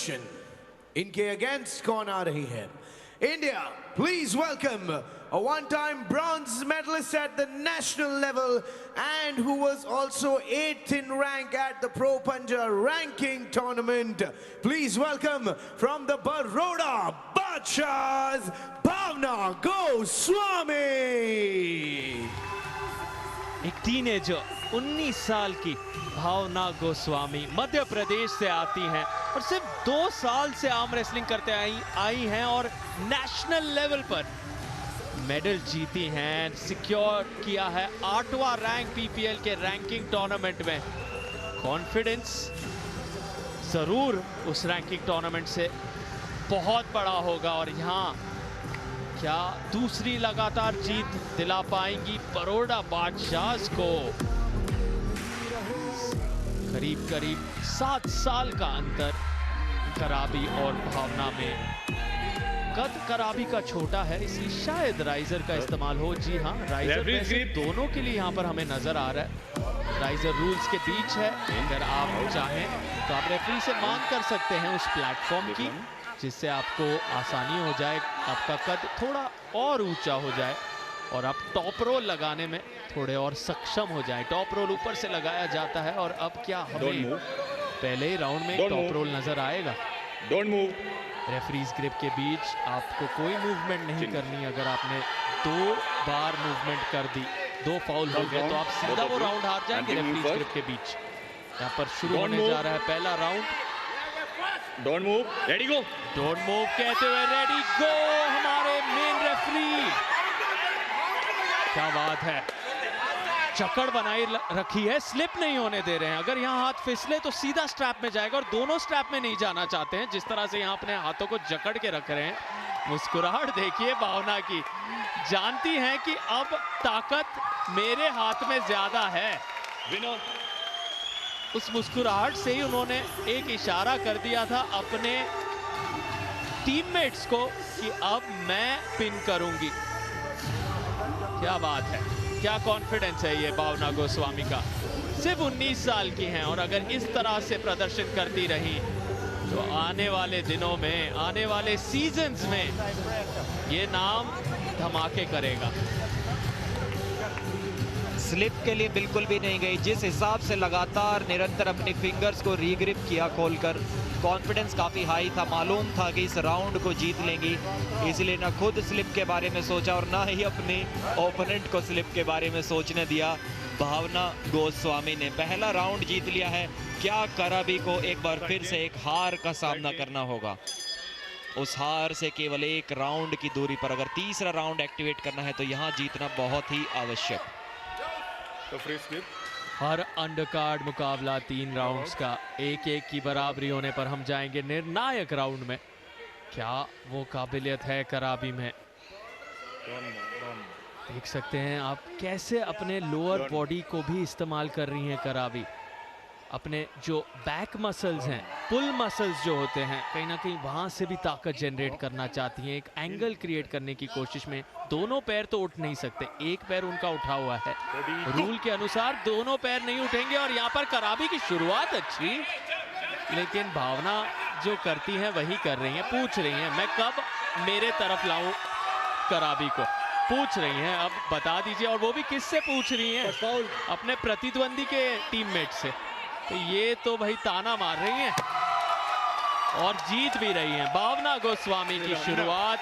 Competition इनके against कौन आ रही है? India, please welcome a one-time bronze medalist at the national level and who was also 8th in rank at the Pro Punja ranking tournament. Please welcome from the Baroda Badshahs, Bhavna Goswami. एक teenager 19 साल की भावना गोस्वामी मध्य प्रदेश से आती हैं और सिर्फ 2 साल से आर्म रेसलिंग करते आई हैं और नेशनल लेवल पर मेडल जीती हैं, सिक्योर किया है 8वां रैंक पीपीएल के रैंकिंग टूर्नामेंट में। कॉन्फिडेंस जरूर उस रैंकिंग टूर्नामेंट से बहुत बड़ा होगा और यहाँ क्या दूसरी लगातार जीत दिला पाएंगी बरोड़ा बादशाहs को? करीब करीब 7 साल का अंतर कराबी और भावना में। कद कराबी का छोटा है इसलिए शायद राइजर का इस्तेमाल हो। जी हाँ, राइजर वैसे दोनों के लिए यहाँ पर हमें नजर आ रहा है। राइजर रूल्स के बीच है, अगर आप चाहें तो आप रेफरी से मांग कर सकते हैं उस प्लेटफॉर्म की, जिससे आपको आसानी हो जाए, आपका कद थोड़ा और ऊंचा हो जाए और आप टॉप रोल लगाने में थोड़े और सक्षम हो जाए। टॉप रोल ऊपर से लगाया जाता है और अब क्या हमें पहले ही राउंड में टॉप रोल नजर आएगा? Don't move. रेफरीज ग्रिप के बीच आपको कोई मूवमेंट नहीं करनी। अगर आपने 2 बार मूवमेंट कर दी, 2 फाउल हो गए तो आप सीधा वो राउंड हार जाएंगे रेफरीज ग्रिप के बीच। यहाँ पर शुरू होने जा रहा है पहला round. Don't move, ready go. Don't move कहते हुए रेडी गो हमारे मेन रेफरी। क्या बात है, चकड़ बनाई रखी है, स्लिप नहीं होने दे रहे हैं। अगर यहाँ हाथ फिसले तो सीधा स्ट्रैप में जाएगा और दोनों स्ट्रैप में नहीं जाना चाहते हैं। जिस तरह से यहाँ अपने हाथों को जकड़ के रख रहे हैं। मुस्कुराहट देखिए भावना की, जानती हैं कि अब ताकत मेरे हाथ में ज्यादा है। उस मुस्कुराहट से ही उन्होंने एक इशारा कर दिया था अपने टीममेट्स को कि अब मैं पिन करूंगी। क्या बात है, क्या कॉन्फिडेंस है ये भावना गोस्वामी का। सिर्फ 19 साल की हैं और अगर इस तरह से प्रदर्शन करती रही तो आने वाले दिनों में, आने वाले सीजन्स में ये नाम धमाके करेगा। स्लिप के लिए बिल्कुल भी नहीं गई। जिस हिसाब से लगातार निरंतर अपनी फिंगर्स को रीग्रिप किया खोलकर, कॉन्फिडेंस काफ़ी हाई था। मालूम था कि इस राउंड को जीत लेंगी, इसलिए ना खुद स्लिप के बारे में सोचा और ना ही अपने ओपोनेंट को स्लिप के बारे में सोचने दिया। भावना गोस्वामी ने पहला राउंड जीत लिया है। क्या कराबी को एक बार फिर से एक हार का सामना करना होगा? उस हार से केवल 1 राउंड की दूरी पर अगर तीसरा राउंड एक्टिवेट करना है तो यहाँ जीतना बहुत ही आवश्यक। हर अंडरकार्ड मुकाबला 3 राउंड्स का 1-1 की बराबरी होने पर हम जाएंगे निर्णायक राउंड में। क्या वो काबिलियत है कराबी में? देख सकते हैं आप कैसे अपने लोअर बॉडी को भी इस्तेमाल कर रही हैं कराबी। अपने जो बैक मसल्स हैं, पुल मसल्स जो होते हैं, कहीं ना कहीं वहां से भी ताकत जनरेट करना चाहती हैं, एक एंगल क्रिएट करने की कोशिश में। दोनों पैर तो उठ नहीं सकते, एक पैर उनका उठा हुआ है। रूल के अनुसार दोनों पैर नहीं उठेंगे और यहाँ पर कराबी की शुरुआत अच्छी, लेकिन भावना जो करती हैं वही कर रही हैं। पूछ रही हैं मैं कब मेरे तरफ लाऊं कराबी को, पूछ रही हैं। अब बता दीजिए, और वो भी किससे पूछ रही हैं? अपने प्रतिद्वंदी के टीममेट से। तो ये तो भाई ताना मार रही हैं और जीत भी रही हैं। भावना गोस्वामी की शुरुआत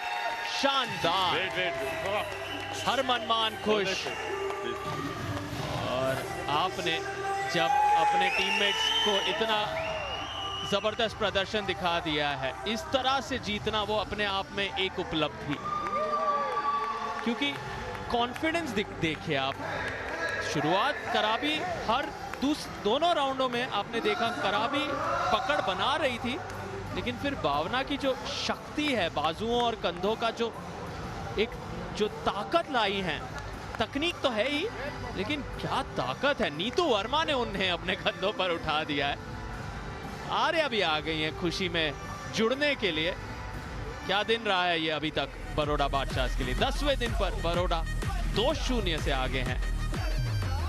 शानदार, हर मनमान खुश। और आपने जब अपने टीममेट्स को इतना जबरदस्त प्रदर्शन दिखा दिया है, इस तरह से जीतना वो अपने आप में एक उपलब्धि। क्योंकि कॉन्फिडेंस देखिए आप, शुरुआत कराबी हर दोनों राउंडों में आपने देखा कराबी पकड़ बना रही थी, लेकिन फिर भावना की जो शक्ति है बाजुओं और कंधों का, जो ताकत लाई है, तकनीक तो है ही, लेकिन क्या ताकत है। नीतू वर्मा ने उन्हें अपने कंधों पर उठा दिया है। आर्या भी आ गई हैं खुशी में जुड़ने के लिए। क्या दिन रहा है ये अभी तक बरोड़ा बादशाहs के लिए। 10वें दिन पर बरोड़ा 2-0 से आगे हैं।